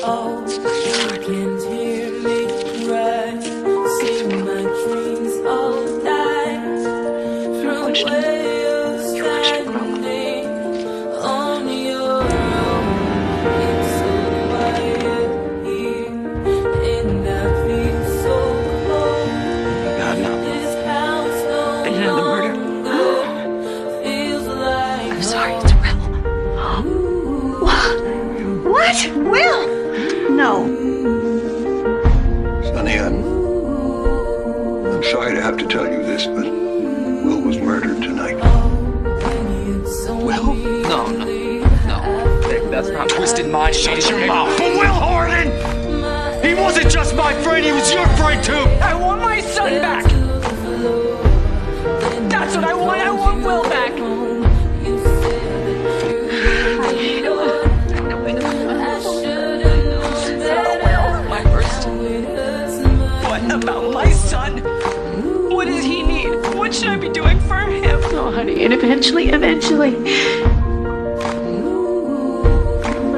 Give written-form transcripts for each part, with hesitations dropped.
Oh, you can hear me cry, see my dreams all die. From where you're standing on your own, it's so quiet here, and I feel so cold. God, no. This house no They didn't have the murder. longer feels like I'm sorry, it's Will. What? Will? No. Sonny, I'm sorry to have to tell you this, but Will was murdered tonight. Will? No. Nick, that's not twisted mind. Shut your mouth. But Will Horden! He wasn't just my friend, he was your friend too! I want my son back! That's what I want! I want Will back! My first. What about my son? What does he need? What should I be doing for him? Oh, honey, and eventually, I'll learn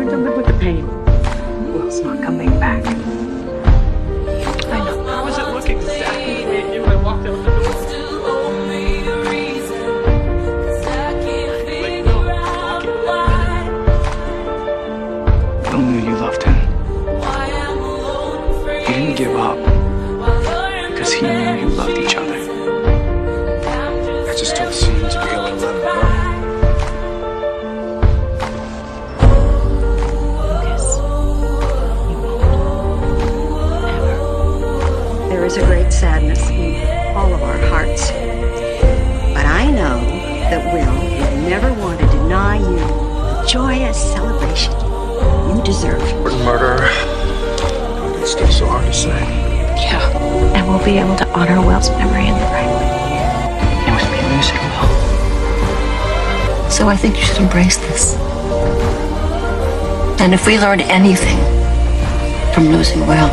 to live with the pain. Will's not coming back. I know. How does it look exactly the way when I walked out the door? Will knew you loved him. He didn't give up because he knew you loved each other. I just told Sean to be able to let him Lucas, there is a great sadness in all of our hearts. But I know that Will would never want to deny you the joyous celebration you deserve. For the murderer, it's still so hard to say. Yeah. And we'll be able to honor Will's memory in the right way. And with me losing Will, So I think you should embrace this. And if we learned anything from losing Will,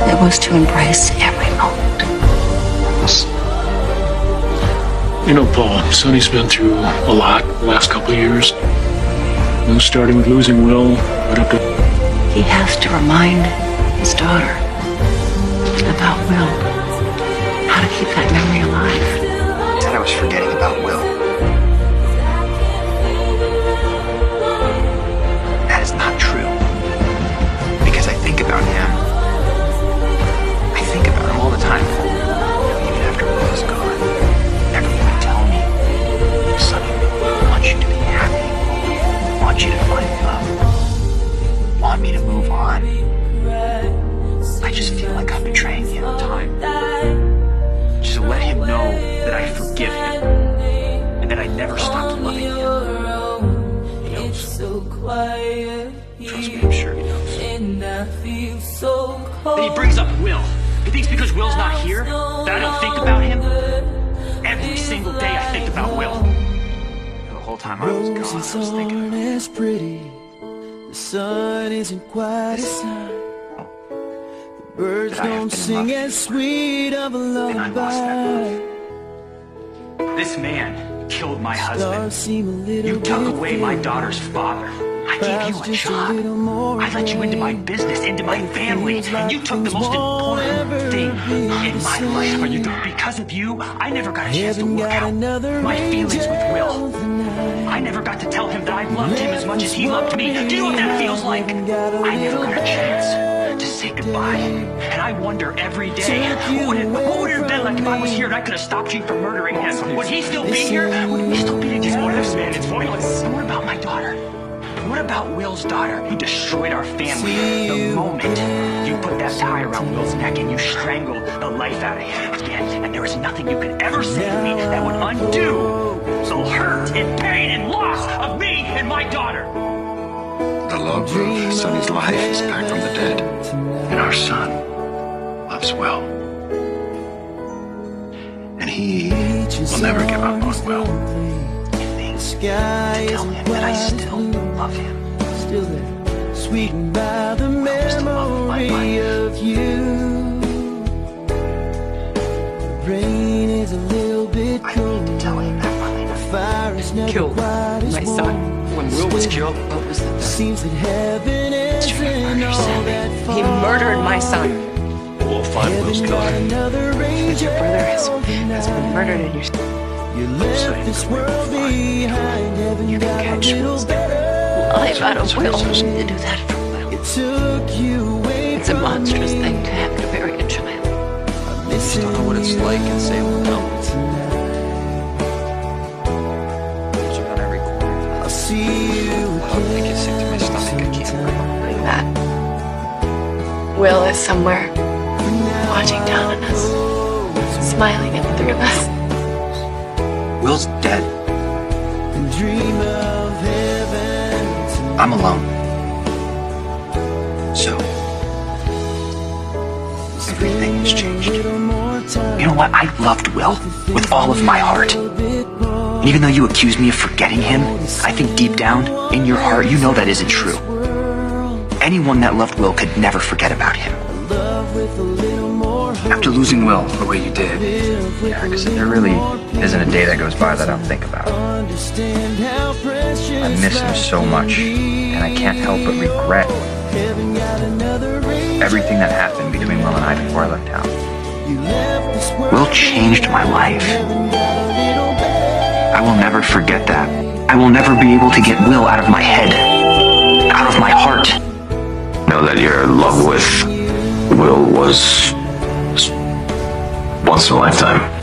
it was to embrace every moment. You know, Paul, Sonny's been through a lot the last couple of years. You know, starting with losing Will, right up to... He has to remind his daughter about Will, how to keep that memory alive. I said I was forgetting about Will. That is not true. Because I think about him. I think about him all the time. Even after Will is gone. Everything you tell me, Sonny, I want you to be happy. I want you to find love. I want me to move on. I just feel like I'm betraying him time. Just to let him know that I forgive him. And that I never stopped loving him. He knows. Trust me, I'm sure he knows. Then he brings up Will. He thinks because Will's not here, that I don't think about him. Every single day I think about Will. The whole time I was gone, I was thinking about him. As pretty, the sun isn't quite as high. The birds That I have don't been sing loved as you. sweet of a And I lost that lullaby. This man killed my Stars husband. seem a little You took bit away my thin. daughter's father. I gave Perhaps you a just a job. little more I let you into my business, into my family, and you took the most important thing in my life. Are you because of you, I never got a chance to Haven't work got out another my feelings with Will. tonight. I never got to tell him that I loved him as much as he loved me. Do you know what that feels like? I never got a chance to say goodbye. And I wonder every day, what would it have been like if I was here and I could have stopped you from murdering him? Would he still be here? Would we still be together? This man is pointless. What about my daughter? What about Will's daughter who destroyed our family? The moment you put that tie around Will's neck and you strangled the life out of him again, and there is nothing you could ever say to me that would undo the hurt and pain and loss of me and my daughter. The love of Sonny's life is back from the dead. And our son loves Will. And he will never give up on Will. Tell him that I still love him. Still there, sweetened by the was the love of my memory life. of you. The rain is a little bit I cold. need to tell him that The fire is never Killed quite as my warm. son when Will was killed. What was the third? Seems that heaven isn't all that far. He murdered my son. We'll find Will's killer. Another angel Your brother has been murdered in your... You left this world behind. Heaven You can got a catch little Will's better. life out of Will. To do that for Will. It took you away It's a from monstrous me. thing to have to bury a child. I just don't know what it's like in Salem Mountains. On every corner. I'll see you I again. get sick to my stomach. I can't breathe. Doing that. Will is somewhere, watching down on us, smiling at the three of us. Will's dead. Dream of heaven. I'm alone. So, everything has changed. You know what? I loved Will with all of my heart. And even though you accuse me of forgetting him, I think deep down, in your heart, you know that isn't true. Anyone that loved Will could never forget about him. After losing Will the way you did, yeah, because there really isn't a day that goes by that I don't think about him. I miss him so much, and I can't help but regret everything that happened between Will and I before I left town. Will changed my life. I will never forget that. I will never be able to get Will out of my head, out of my heart. Know that your love with Will was once in a lifetime.